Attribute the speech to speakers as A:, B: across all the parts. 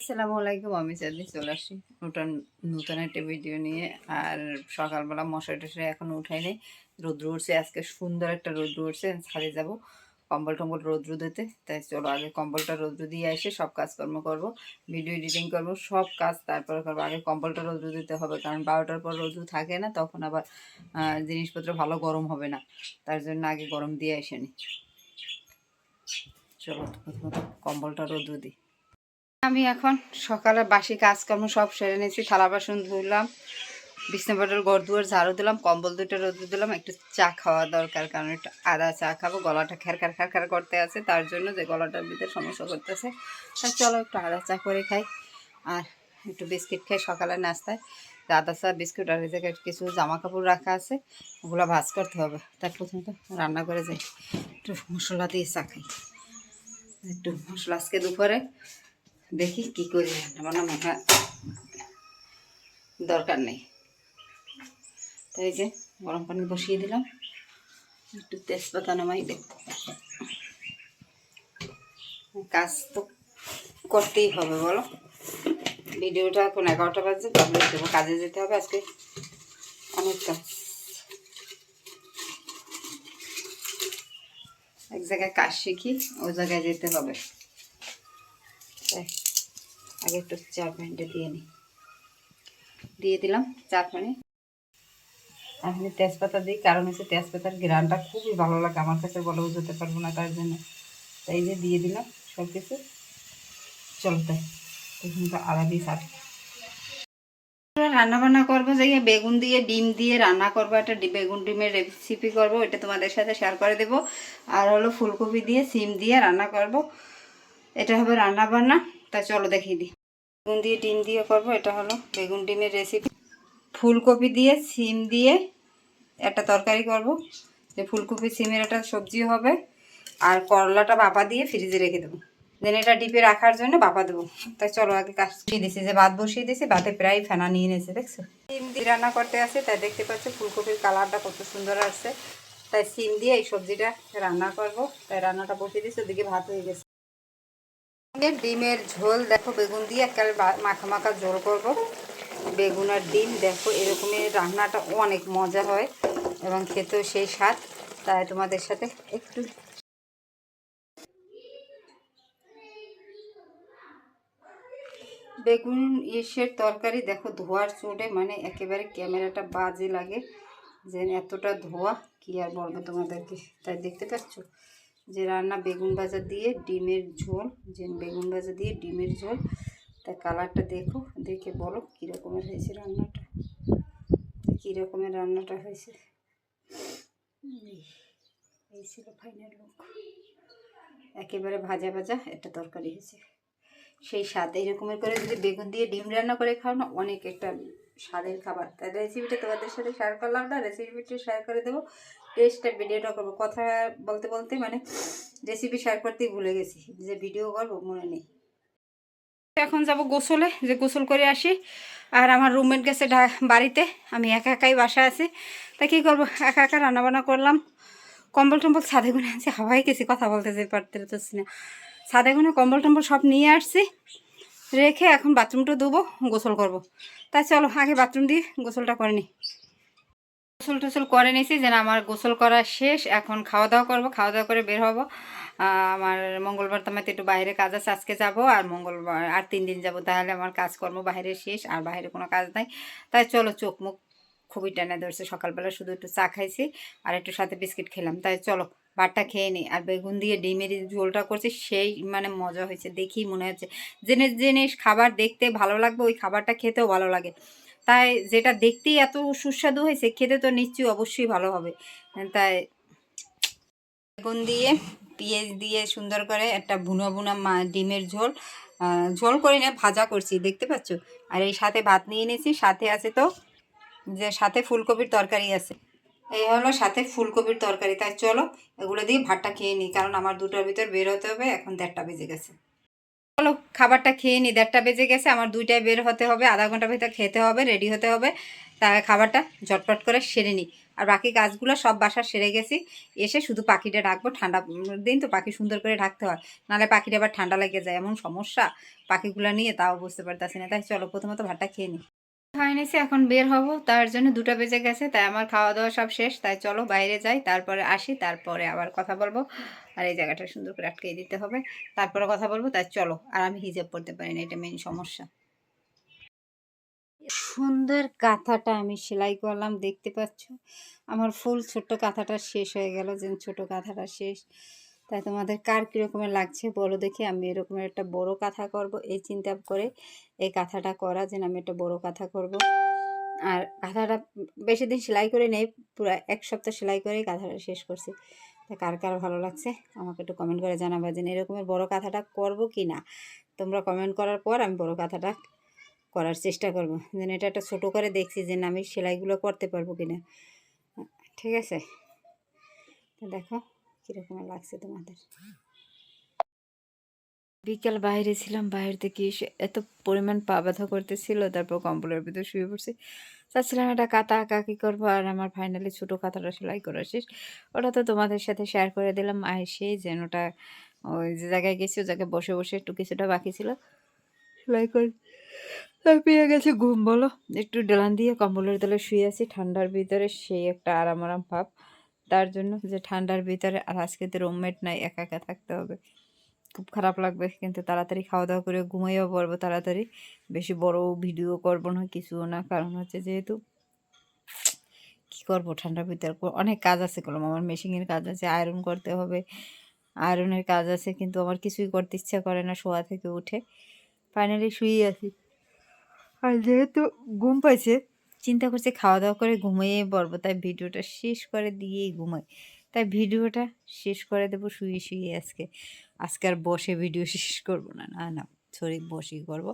A: আসসালামু আলাইকুম। আমি চাঁদনি চলে আসছি নতুন নতুন একটা ভিডিও নিয়ে। আর সকালবেলা মশারি টশারি এখনো উঠাই নাই, রৌদ্র উঠছে, আজকে সুন্দর একটা রৌদ্র উঠছে। ছাদে যাব কম্বল টম্বল রৌদ্র দিতে। তাই চলো আগে কম্বলটা রৌদ্র দিয়ে এসে সব কাজকর্ম করব, ভিডিও এডিটিং করব, সব কাজ তারপরে করবো। আগে কম্বলটা রৌদ্র দিতে হবে, কারণ 12টার পর রৌদ্র থাকে না, তখন আবার জিনিসপত্র ভালো গরম হবে না। তার জন্য আগে গরম দিয়ে এসে নি। চলো প্রথমত কম্বলটা রৌদ্র দিই। আমি এখন সকালে বাসি কাজকর্ম সব সেরে নিয়েছি, থালা বাসন ধুলাম, বিছনা পাটার ঘর দুয়ার ঝাড়ু দিলাম, কম্বল দুটো রোদে দিলাম। একটু চা খাওয়া দরকার, কারণ একটু আদা চা খাবো। গলাটা খ্যারখার খ্যারখার করতে আছে, তার জন্য যে গলাটার ভিতরে সমস্যা করতেছে। তাই চলো একটু আদা চা করে খাই, আর একটু বিস্কিট খাই সকালে নাস্তায়। আদা চা বিস্কুট আর এই জায়গায় কিছু জামা কাপড় রাখা আছে, ওগুলো ভাজ করতে হবে। তার প্রথমে তো রান্না করে যাই, একটু মশলা দিয়ে চা খাই। একটু মশলা আজকে দুপুরে দেখি কি করি, রান্না মাথা দরকার নেই। তাই যে গরম পানি বসিয়ে দিলাম, একটু তেজপাতা নামাই দেব। কাজ তো করতেই হবে বলো, ভিডিওটা এখন 11টা বাজে, পাবলিশ দেবো, কাজে যেতে হবে আজকে, অনেক কাজ। এক জায়গায় কাজ শিখি, ওই জায়গায় যেতে হবে। তাই আগে একটু চা পানিটা দিয়ে দিলাম চা পানি। আমি তেজপাতা দিই, কারণ হচ্ছে তেজপাতার ঘ্রাণটা খুবই ভালো লাগে আমার কাছে, বলে বোঝাতে পারবো না, তার জন্য। তাই যে দিয়ে দিলাম সব কিছু। চলতে কিন্তু আলাদি শাক রান্না বান্না করবো, যে বেগুন দিয়ে ডিম দিয়ে রান্না করবো, একটা বেগুন ডিমের রেসিপি করবো, এটা তোমাদের সাথে শেয়ার করে দেবো। আর হলো ফুলকপি দিয়ে সিম দিয়ে রান্না করব, এটা হবে রান্না বান্না। তা চলো দেখিয়ে দিই। বেগুন দিয়ে ডিম দিয়ে করব, এটা হলো বেগুন ডিমের রেসিপি। ফুলকপি দিয়ে সিম দিয়ে একটা তরকারি করব, যে ফুলকপি সিমের একটা সবজি হবে। আর করলাটা বাপা দিয়ে ফ্রিজে রেখে দেবো, দেন এটা ডিপে রাখার জন্য বাপা দেবো। তাই চলো আগে কাজ বসিয়ে দিয়েছি, যে ভাত বসিয়ে দিয়েছি, ভাতে প্রায় ফেনা নিয়ে নিয়েছে, দেখছো। সিম দিয়ে রান্না করতে আসে, তাই দেখতে পাচ্ছ ফুলকপির কালারটা কত সুন্দর আসছে। তাই সিম দিয়ে এই সবজিটা রান্না করব, তাই রান্নাটা বসিয়ে দিয়েছি, ওদিকে ভাত হয়ে গেছে। ডিমের ঝোল দেখো, বেগুন দিয়ে একেবারে মাখা মাখা ঝোল করব। বেগুন আর ডিম দেখো, এরকমের রান্নাটা অনেক মজা হয় এবং খেতেও সেই স্বাদ। তাই তোমাদের সাথে একটু বেগুন ইসের তরকারি দেখো, ধোয়ার চোটে মানে একেবারে ক্যামেরাটা বাজে লাগে, যে এতটা ধোয়া কি আর বলবো তোমাদেরকে। তাই দেখতে পাচ্ছ যে রান্না বেগুন ভাজা দিয়ে ডিমের ঝোল, যে বেগুন ভাজা দিয়ে ডিমের ঝোল। তা কালারটা দেখো, দেখে বলো কীরকমের হয়েছে রান্নাটা, কীরকমের রান্নাটা হয়েছে। এই ছিল ফাইনাল লুক, একেবারে ভাজা ভাজা একটা তরকারি হয়েছে, সেই স্বাদ। এইরকমের করে যদি বেগুন দিয়ে ডিম রান্না করে খাও না, অনেক একটা স্বাদের খাবার। তাই রেসিপিটা তোমাদের সাথে শেয়ার করলাম না, রেসিপিটা শেয়ার করে দেবো, টেস্টটা ভিডিওটা করবো। কথা বলতে বলতে মানে রেসিপি শেয়ার করতেই ভুলে গেছি, যে ভিডিও করবো মনে নেই। এখন যাব গোসলে, যে গোসল করে আসি। আর আমার রুমমেট গেছে বাড়িতে, আমি একা একাই বাসা আছি। তা কী করবো, একা একা রান্নাবান্না করলাম। কম্বল টম্বল ছাদে গুনে আনছি, হাওয়াই গেছি, কথা বলতে যে পারতেছি না। ছাদে গুনে কম্বল টম্বল সব নিয়ে আসছি, রেখে এখন বাথরুমটা ধুবো, গোসল করব। তাই চলো আগে বাথরুম দিয়ে গোসলটা করে নিই। গোসল টোসল করে নিয়েছি, যেন আমার গোসল করা শেষ। এখন খাওয়া দাওয়া করবো, খাওয়া দাওয়া করে বের হবো। আমার মঙ্গলবার তো আমার একটু বাইরে কাজ আছে, আজকে যাব। আর মঙ্গলবার আর 3 দিন যাব, তাহলে আমার কাজকর্ম বাইরে শেষ, আর বাইরে কোনো কাজ নাই। তাই চলো, চোখ মুখ খুবই টেনে ধরছে, সকালবেলা শুধু একটু চা খাইছি আর একটু সাথে বিস্কিট খেলাম। তাই চলো ভাতটা খেয়ে নিই। আর বেগুন দিয়ে ডিমের ঝোলটা করছি, সেই মানে মজা হয়েছে, দেখি মনে হচ্ছে জিনিস জিনিস খাবার দেখতে ভালো লাগবে, ওই খাবারটা খেতেও ভালো লাগে। তাই যেটা দেখতেই এত সুস্বাদু হয়েছে, খেতে তো নিশ্চয়ই অবশ্যই ভালো হবে। তাই বেগুন দিয়ে পেঁয়াজ দিয়ে সুন্দর করে একটা ভুনা ভুনা ডিমের ঝোল, ঝোল করি না, ভাজা করছি, দেখতে পাচ্ছ। আর এই সাথে ভাত নিয়ে নিয়েছি, সাথে আছে তো যে সাথে ফুলকপির তরকারি আছে, এই হলো সাথে ফুলকপির তরকারি। তাই চলো এগুলো দিয়ে ভাতটা খেয়ে নিই, কারণ আমার 2টার ভিতর বের হতে হবে, এখন 1:30 বেজে গেছে। চলো খাবারটা খেয়ে নিই, 1:30 বেজে গেছে, আমার 2টায় বের হতে হবে, আধা ঘন্টার ভিতর খেতে হবে, রেডি হতে হবে। তা খাবারটা ঝটপট করে সেরে নিই। আর বাকি কাজগুলো সব বাসা সেরে গেছি, এসে শুধু পাখিটা ডাকবো। ঠান্ডা দিন তো পাখি সুন্দর করে ঢাকতে হয়, নাহলে পাখিটা আবার ঠান্ডা লেগে যায়, এমন সমস্যা পাখিগুলো নিয়ে, তাও বুঝতে পারতেছি না। তাই চলো প্রথমত ভাতটা খেয়ে নিই। খাই নিছি, এখন বের হব, তার জন্য 2টা বেজে গেছে। তাই আমার খাওয়া দাওয়া সব শেষ। তাই চলো বাইরে যাই, তারপরে আসি, তারপরে আবার কথা বলবো। আর এই জায়গাটা সুন্দর করে আটকে দিতে হবে, তারপরে কথা বলবো। তাই চলো। আর আমি হিজাব পরতে পারি না, এটা মেইন সমস্যা। সুন্দর কাঁথাটা আমি সেলাই করলাম, দেখতে পাচ্ছ। আমার ফুল ছোট্ট কাঁথাটা শেষ হয়ে গেল, যে ছোট কাঁথাটা শেষ। তাই তোমাদের কার কীরকমের লাগছে বলো দেখি। আমি এরকমের একটা বড় কাঁথা করব, এই চিন্তা করে এই কাঁথাটা করা, যে আমি একটা বড় কাঁথা করব। আর কাঁথাটা বেশি দিন সেলাই করে নেই, পুরো 1 সপ্তাহ সেলাই করেই কাঁথাটা শেষ করছি। তা কার কার ভালো লাগছে আমাকে একটু কমেন্ট করে জানাবা, যে এরকমের বড় কাঁথাটা করব কি না। তোমরা কমেন্ট করার পর আমি বড় কাঁথাটা করার চেষ্টা করব। যেন এটা একটা ছোটো করে দেখছি যে আমি সেলাইগুলো করতে পারবো কিনা। ঠিক আছে, তো দেখো কীরকম লাগছে তোমাদের। বিকেল বাইরে ছিলাম, বাইরে থেকে এসে এত পরিমাণ পা ব্যথা করতেছিল, তারপর কম্বলের ভিতরে শুয়ে পড়ছি। চাচ্ছিলাম একটা কাঁথা আঁকি করবো, আর আমার ফাইনালি ছোটো কাঁথাটা সেলাই করা শেষ। ওটা তো তোমাদের সাথে শেয়ার করে দিলাম। সেই যেন ওটা ওই যে জায়গায় গেছি, ও জায়গায় বসে বসে একটু কিছুটা বাকি ছিল সেলাই করে পেয়ে গেছে ঘুম। বলো, একটু ডেলান দিয়ে কম্বলের তলে শুয়ে আছি ঠান্ডার ভিতরে, সেই একটা আরাম আরাম ভাব। তার জন্য যে ঠান্ডার ভিতরে, আর আজকে তো রুমমেট নাই, একা একা থাকতে হবে, খুব খারাপ লাগবে। কিন্তু তাড়াতাড়ি খাওয়া দাওয়া করে ঘুমাইও পড়বো তাড়াতাড়ি। বেশি বড় ভিডিও করব না, কিছুও না, কারণ হচ্ছে যেহেতু কী করবো ঠান্ডার ভিতরে অনেক কাজ আছে, করলাম আমার মেশিনের কাজ আছে, আয়রন করতে হবে, আয়রনের কাজ আছে, কিন্তু আমার কিছুই করতে ইচ্ছা করে না শোয়া থেকে উঠে। ফাইনালি শুয়েই আছি। আর যেহেতু ঘুম পাইছে, চিন্তা করছি খাওয়া দাওয়া করে ঘুমিয়ে পড়বো, তাই ভিডিওটা শেষ করে দিয়েই ঘুমাই। তাই ভিডিওটা শেষ করে দেবো শুয়ে শুয়ে আজকে। আজকে আর বসে ভিডিও শেষ করব না, না না, সরি, বসেই করবো।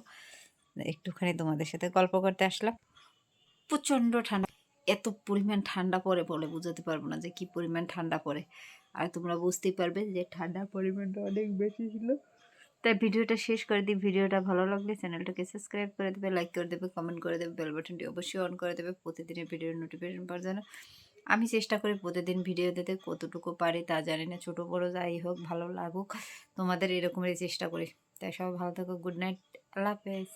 A: একটুখানি তোমাদের সাথে গল্প করতে আসলাম। প্রচণ্ড ঠান্ডা, এত পরিমাণ ঠান্ডা পড়ে বলে বোঝাতে পারবো না যে কি পরিমাণ ঠান্ডা পড়ে। আর তোমরা বুঝতেই পারবে যে ঠান্ডার পরিমাণটা অনেক বেশি ছিল। তাই ভিডিওটা শেষ করে দিই। ভিডিওটা ভালো লাগলে চ্যানেলটাকে সাবস্ক্রাইব করে দেবে, লাইক করে দেবে, কমেন্ট করে দেবে, বেল বাটনটি অবশ্যই অন করে দেবে প্রতিদিনের ভিডিওর নোটিফিকেশন পাওয়ার জন্য। আমি চেষ্টা করি প্রতিদিন ভিডিও দিতে, কতটুকু পারি তা জানি না, ছোটো বড়ো যাই হোক, ভালো লাগুক তোমাদের, এরকমই চেষ্টা করি। তাই সবাই ভালো থাকো, গুড নাইট, আল্লাহ হাফেজ।